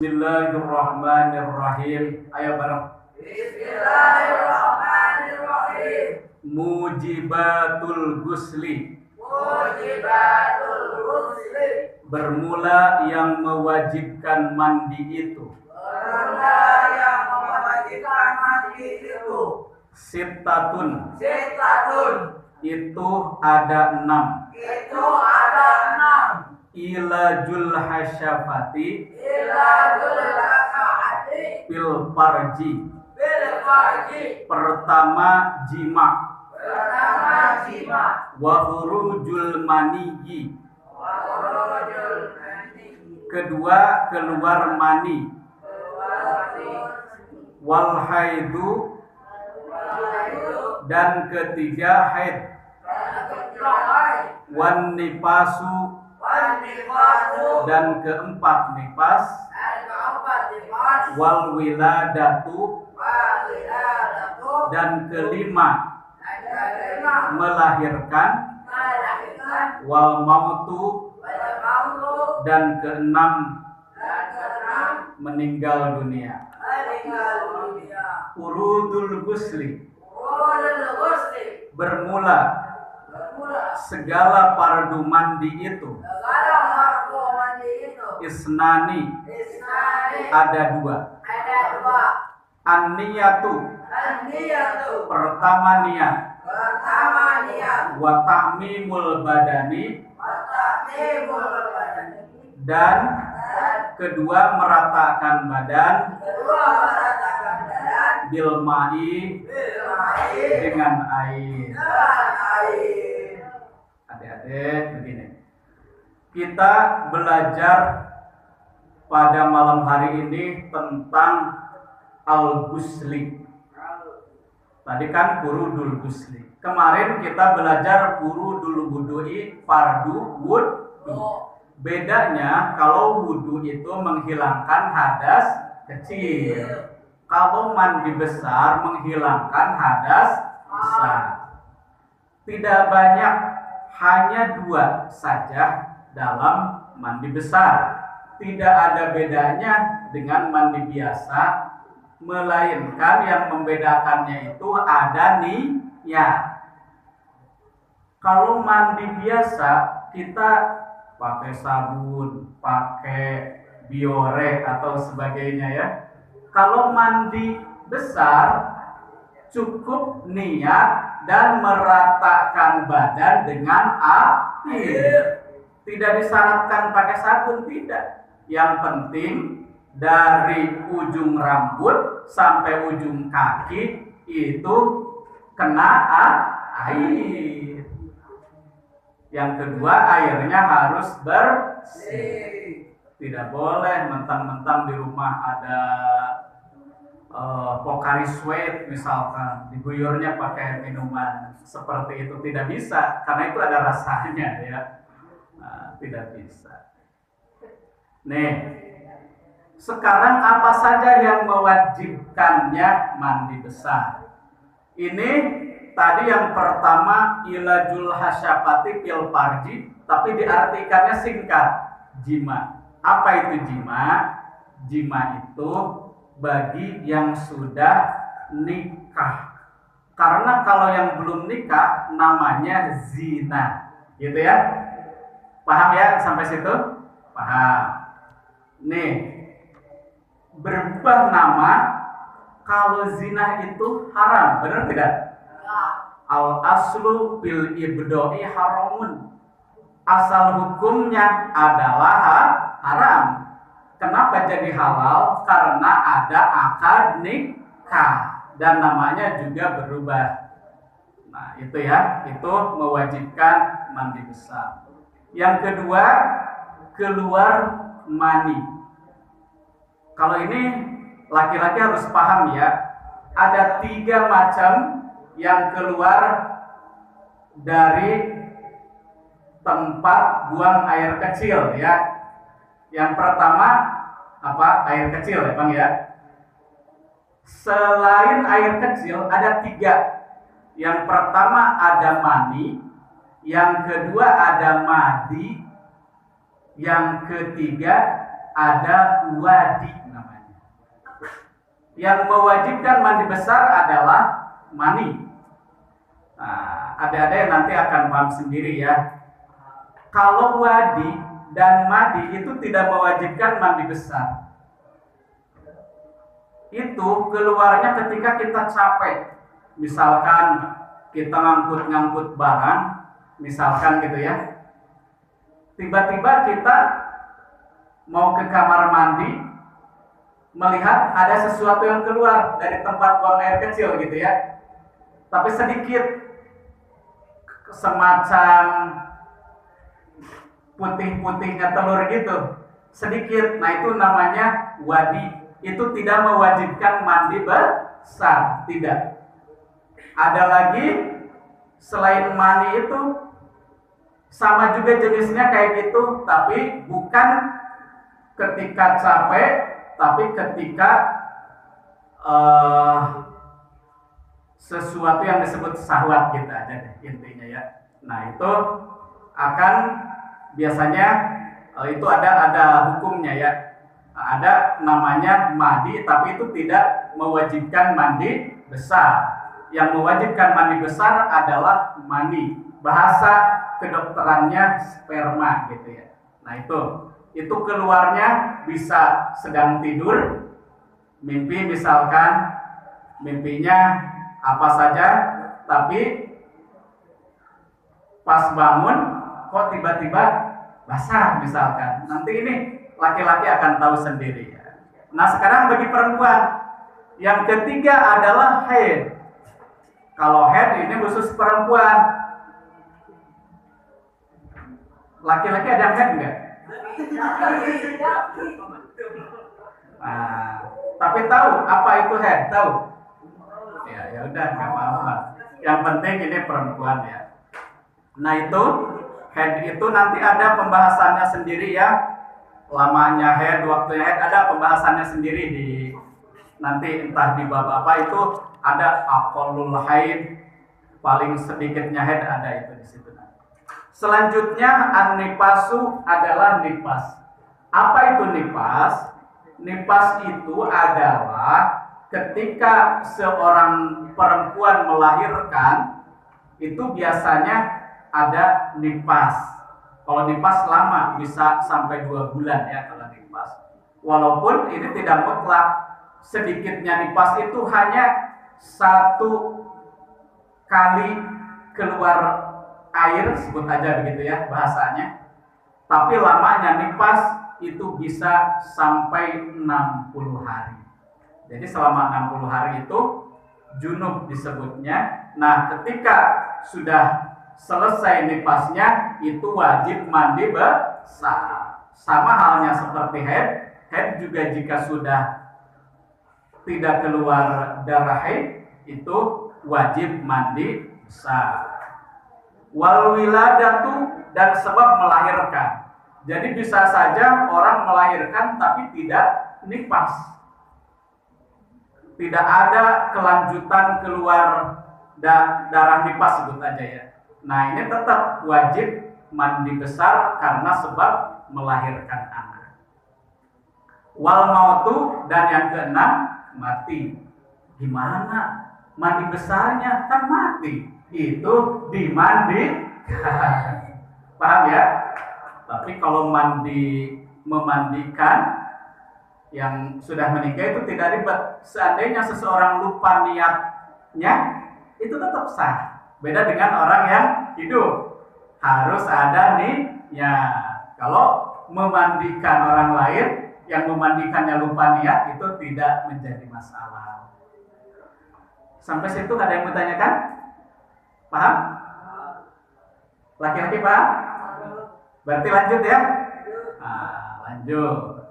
Bismillahirrahmanirrahim. Ayo bareng. Bismillahirrahmanirrahim. Mujibatul gusli. Mujibatul ghusli. Bermula yang mewajibkan mandi itu. Bermula yang mewajibkan mandi itu. Sittatun. Sittatun. Itu ada 6. Itu ada 6. Ilajul hasyafati. Ilajul hasyafati. Fil farji. Bil farji. Pertama jima. Pertama jima. Wa khurujul maniyyi. Wa khurujul mani. Kedua keluar mani. Wal haidu. Dan ketiga haid. Wan nifasu. Dan keempat nifas. Wal wiladatu. Dan kelima melahirkan. Wal mautu. Dan keenam meninggal dunia. Urudul gusli. Bermula segala fardu mandi itu. Isnani. Ada 2. An-niyatu. Pertama niat. Wa ta'mimul badani. Dan kedua meratakan badan. Bil ma'i. Dengan air. Adik-adik begini. Kita belajar pada malam hari ini tentang al-gusli. Tadi kan furudul gusli. Kemarin kita belajar furudul wudu'i, fardu wudu. Bedanya kalau wudu itu menghilangkan hadas kecil. Kalau mandi besar menghilangkan hadas besar. Tidak banyak, hanya 2 saja dalam mandi besar. Tidak ada bedanya dengan mandi biasa, melainkan yang membedakannya itu ada niat. Kalau mandi biasa kita pakai sabun, pakai biore atau sebagainya ya. Kalau mandi besar cukup niat dan meratakan badan dengan air. Tidak disyaratkan pakai sabun, tidak. Yang penting dari ujung rambut sampai ujung kaki itu kena air. Yang kedua, airnya harus bersih. Tidak boleh mentang-mentang di rumah ada Pocari Sweat misalkan, diguyurnya pakai minuman seperti itu. Tidak bisa, karena itu ada rasanya ya. Tidak bisa. Nih, sekarang apa saja yang mewajibkannya mandi besar? Ini tadi yang pertama ilajul hasyafati fil farji, tapi diartikannya singkat, jima. Apa itu jima? Jima itu bagi yang sudah nikah. Karena kalau yang belum nikah namanya zina, gitu ya. Paham ya sampai situ? Paham. Nih, berubah nama kalau zina itu haram, benar tidak? Al aslu bil ibdoi haramun. Asal hukumnya adalah haram. Kenapa jadi halal? Karena ada akad nikah dan namanya juga berubah. Nah, itu ya, itu mewajibkan mandi besar. Yang kedua, keluar mani. Kalau ini laki-laki harus paham ya, ada 3 macam yang keluar dari tempat buang air kecil ya. Yang pertama apa? Air kecil ya Bang ya. Selain air kecil ada 3. Yang pertama ada mani, yang kedua ada madi, yang ketiga ada wadi namanya. Yang mewajibkan mandi besar adalah mani. Nah, ada yang nanti akan paham sendiri ya. Kalau wadi dan madi itu tidak mewajibkan mandi besar. Itu keluarnya ketika kita capek. Misalkan kita ngangkut barang, misalkan gitu ya. Tiba-tiba kita mau ke kamar mandi, melihat ada sesuatu yang keluar dari tempat buang air kecil gitu ya. Tapi sedikit, semacam putih-putihnya telur gitu, sedikit. Nah itu namanya wadi. Itu tidak mewajibkan mandi besar, tidak. Ada lagi selain mani itu sama juga jenisnya kayak gitu, tapi bukan ketika capek, tapi ketika sesuatu yang disebut syahwat gitu aja deh, intinya ya. Nah itu akan biasanya itu ada hukumnya ya. Ada namanya mandi, tapi itu tidak mewajibkan mandi besar. Yang mewajibkan mandi besar adalah mani. Bahasa kedokterannya sperma gitu ya. Nah itu keluarnya bisa sedang tidur, mimpi misalkan, mimpinya apa saja, tapi pas bangun kok tiba-tiba basah misalkan. Nanti ini laki-laki akan tahu sendiri ya. Nah sekarang bagi perempuan, yang ketiga adalah haid. Kalau haid ini khusus perempuan. Laki-laki ada yang haid enggak? Nah, tapi tahu apa itu haid? Tahu? Ya udah nggak apa-apa. Yang penting ini perempuan ya. Nah itu haid itu nanti ada pembahasannya sendiri ya. Lamanya haid, waktunya haid, ada pembahasannya sendiri di nanti entah di bab apa itu ada aqallul haid, paling sedikitnya haid ada itu di situ. Selanjutnya an-nifasu adalah nifas. Apa itu nifas? Nifas itu adalah ketika seorang perempuan melahirkan itu biasanya ada nifas. Kalau nifas lama, bisa sampai 2 bulan ya kalau nifas. Walaupun ini tidak mutlak, sedikitnya nifas itu hanya 1 kali keluar air, sebut aja begitu ya bahasanya. Tapi lamanya nifas itu bisa sampai 60 hari. Jadi selama 60 hari itu junub disebutnya. Nah ketika sudah selesai nifasnya itu wajib mandi besar. Sama halnya seperti haid. Haid juga jika sudah tidak keluar darah haid itu wajib mandi besar. Wal wiladatu, dan sebab melahirkan. Jadi bisa saja orang melahirkan tapi tidak nifas. Tidak ada kelanjutan keluar darah nifas, sebut aja ya. Nah ini tetap wajib mandi besar karena sebab melahirkan anak. Wal mautu, dan yang keenam mati. Gimana mandi besarnya? Kan mati. Itu dimandikan. Paham ya? Tapi kalau memandikan yang sudah menikah itu tidak ribet. Seandainya seseorang lupa niatnya, itu tetap sah. Beda dengan orang yang hidup, harus ada niat. Kalau memandikan orang lain, yang memandikannya lupa niat, itu tidak menjadi masalah. Sampai situ ada yang bertanyakan? Paham? Laki-laki paham? Berarti lanjut ya? Nah, lanjut.